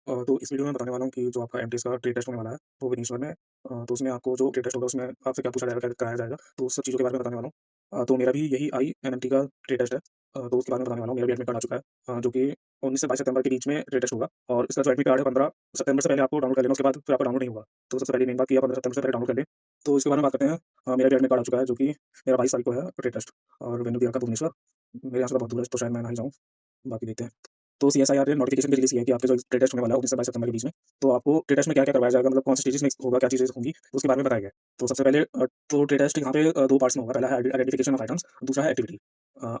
तो इस वीडियो में बताने वाला हूँ कि जो आपका एमटीएस का ट्रेड टेस्ट होने वाला है, वो विनीश्वर में तो उसमें आपको जो ट्रेड टेस्ट होगा उसमें आपसे क्या पूछा जाएगा, क्या कराया जाएगा, तो उस सब चीज़ों के बारे में बताने वाला हूँ। तो मेरा भी यही आईएमएमटी का ट्रेड टेस्ट है। तो उसके बारे में बताने वाला हूँ। मेरा भी एडमिट कार्ड आ चुका है, जो कि 19 से 22 सितंबर के बीच में ट्रेड टेस्ट होगा और इसका जो एडमिट कार्ड है 15 सितंबर से पहले आपको डाउनलोड कर लेना, उसके बाद फिर आपका डाउनलोड नहीं होगा। तो सबसे पहले मेन बात कि आप 15 सितंबर से पहले डाउनलोड कर लें। तो इसके बारे में बात करते हैं। मेरा भी एडमिट कार्ड आ चुका है, जो कि मेरा 22 तारीख को है ट्रेड टेस्ट और वेन्यू दिया था भुवनेश्वर। मेरे यहाँ से तो बहुत दूर है, तो शायद मैं ना ही जाऊँ, बाकी देखते हैं। तो सीएसआईआर ने नोटिफिकेशन भी रिलीज़ किया है कि आपके जो ट्रेड टेस्ट होने वाला है 19 से 22 सितंबर के बीच में, तो आपको ट्रेड टेस्ट में क्या-क्या करवाया जाएगा, मतलब कौन सी स्टेजेस में होगा, क्या चीज़ें होंगी, तो उसके बारे में बताया गया है। तो सबसे पहले तो ट्रेड टेस्ट यहाँ पे 2 पार्ट्स में होगा। पहला है आइडेंटिफिकेशन ऑफ आइटम्स, दूसरा है एक्टिविटी।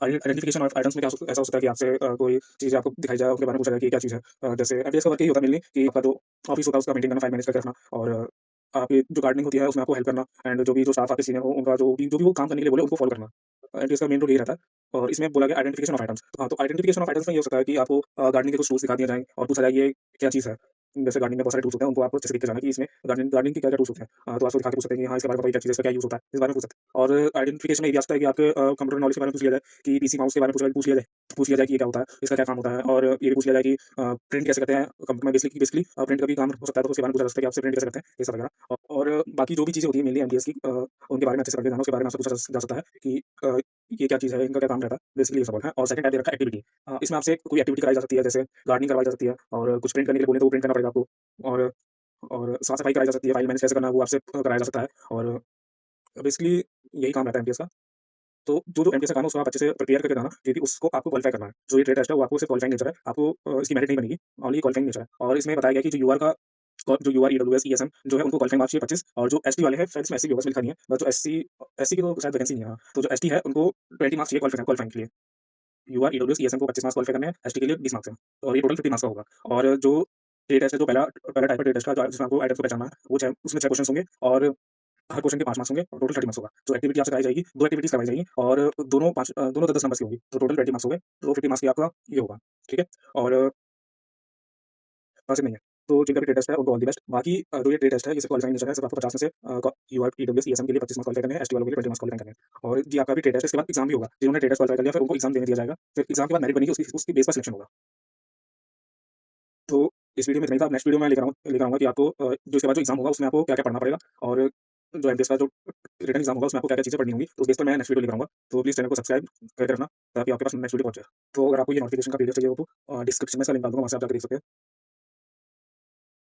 आइडेंटिफिकेशन ऑफ आइटम्स में क्या ऐसा हो सकता है कि आपसे कोई चीज़ें आपको दिखाई जाए, उसके बारे में पूछा जाए कि ये क्या चीज़ है। जैसे एमटीएस का वर्क यही होता है मेनली कि आपका जो ऑफिस होता है उसका मेंटेन करना, फाइल मैनेज करके रखना और आपकी जो गार्डनिंग होती है उसमें आपको हेल्प करना एंड जो स्टाफ आपके सीनियर हो उनका जो भी वो काम करने के लिए बोले उनको फॉलो करना। एमटीएस का मेन रोल यही रहता है और इसमें बोला गया आइडेंटिफिकेशन ऑफ आइटम्स। हाँ, तो आइडेंटिफिकेशन ऑफ आइटम्स में ये हो सकता है कि आपको गार्डनिंग के कुछ टूल्स दिखा दिए जाएँ और पूछा जाए ये क्या चीज़ है। जैसे गार्डनिंग में बहुत सारे टूल्स होते हैं, उनको आपको अच्छे से लिख के जाना कि इसमें गार्डनिंग गार्डनिंग के क्या-क्या टूल्स होते हैं। तो आपको दिखा के पूछ सकते हैं कि हाँ, इसके बारे में बताइए क्या चीज़ है, इसका क्या यूज़ होता है, इस बारे में पूछ सकते हैं। और आइडेंटिफिकेशन में ये भी आ सकता है कि आपके कंप्यूटर नॉलेज के बारे में पूछ लिया जाए कि पीसी माउस के बारे में पूछ लिया जाए कि ये क्या होता है, इसका क्या काम होता है और ये भी पूछ लिया जाए कि प्रिंट कैसे करते हैं कंप्यूटर में बेसिकली बेसिकली प्रिंट का भी काम हो सकता है, तो उसके बारे में पूछा जा सकता है कि आपसे प्रिंट कैसे करते हैं, ये सब वगैरह। और बाकी जो भी चीज़ें होती है मेनली एमटीएस की उनके बारे में अच्छे से पढ़ के जाना, उसके बारे में आपसे पूछा जा सकता है कि ये क्या चीज़ है, इनका क्या काम रहता है, बेसिकली ये सब है। और सेकंड टाइप दे रखा है एक्टिविटी। इसमें आपसे कोई एक्टिविटी कराई जा सकती है, जैसे गार्डनिंग करवाई जा सकती है और कुछ प्रिंट करने के लिए बोले तो वो प्रिंट करना पड़ेगा आपको और साफ-सफाई कराई जा सकती है, फाइल मैनेज कैसे करना है वो आपसे कराया जा सकता है और बेसिकली यही काम रहता है एमटीएस का। तो जो एमटीएस का काम है उसको आप अच्छे से प्रिपेयर करके जाना, क्योंकि उसको आपको क्वालीफाई करना है। जो ये ट्रेड टेस्ट है वो आपको सिर्फ क्वालीफाइंग नेचर है, आपको इसकी मेरिट नहीं बनेगी, ओनली क्वालीफाइंग नेचर है। और इसमें बताया गया है कि जो यूआर, ईडब्ल्यूएस, ईएसएम जो है उनको क्वालीफाइंग मार्क्स चाहिए 25 और जो एसटी वाले हैं, शायद इसमें एससी भी होगा, इसमें लिखा नहीं है, बट जो एससी एससी की तो शायद वैकेंसी नहीं है। हाँ, तो जो एसटी है उनको 20 मार्क्स चाहिए क्वालीफाइंग के लिए। यूआर, ईडब्ल्यूएस, ईएसएम को 25 मार्क्स क्वालीफाई करने हैं, एसटी के लिए 20 मार्क्स हैं और ये टोटल 50 मार्क्स का होगा। और जो ट्रेड टेस्ट है, जो पहला पहला टाइप है ट्रेड टेस्ट का, जिसमें आपको आइटम्स को पहचानना है, वो 6 उसमें 6 क्वेश्चन्स होंगे और हर क्वेश्चन के 5 मार्क्स होंगे और टोटल 30 मार्क्स होगा। जो एक्टिविटी आपसे कराई जाएगी, 2 एक्टिविटीज़ करवाई जाएगी और दोनों 10-10 नंबर्स की होंगी, तो टोटल 20 मार्क्स हो गए, तो 50 मार्क्स की आपका ये होगा, ठीक है? और बस इतना ही है। तो जिनका भी ट्रेड टेस्ट है उनको ऑल द बेस्ट। बाकी जो ये ट्रेड टेस्ट है, ये सिर्फ क्वालीफाइंग नेचर है, सिर्फ आपको 50 में से यूआर, ईडब्ल्यूएस, ईएसएम के लिए 25 मार्क्स क्वालीफाई करने हैं, एसटी वालों के लिए 20 मार्क्स क्वालीफाई करने हैं। और जी आपका भी ट्रेड टेस्ट है, इसके बाद एग्ज़ाम भी होगा। जिन्होंने ट्रेड टेस्ट क्वालीफाई कर लिया फिर उनको एग्ज़ाम देने दिया जाएगा। फिर एग्ज़ाम के बाद मेरिट बनेगी, उसकी उसकी बेस पर सिलेक्शन होगा। तो इस वीडियो में इतना ही था। नेक्स्ट वीडियो में लेकर आऊँगा कि आपको जो इसके बाद जो एग्ज़ाम होगा उसमें आपको क्या-क्या पढ़ना पड़ेगा और जो एमटीएस का जो रिटन एग्ज़ाम होगा उसमें आपको क्या-क्या चीज़ें पढ़नी होंगी, तो उस बेस पर मैं नेक्स्ट वीडियो लेकर आऊँगा। तो प्लीज़ चैनल को सब्सक्राइब करके रखना ताकि आपके पास नेक्स्ट वीडियो पहुँचे। तो अगर आपको ये नोटिफिकेशन का पीडीएफ चाहिए हो तो डिस्क्रिप्शन में इसका लिंक डाल दूँगा, वहाँ से आप जाकर देख सकते हैं।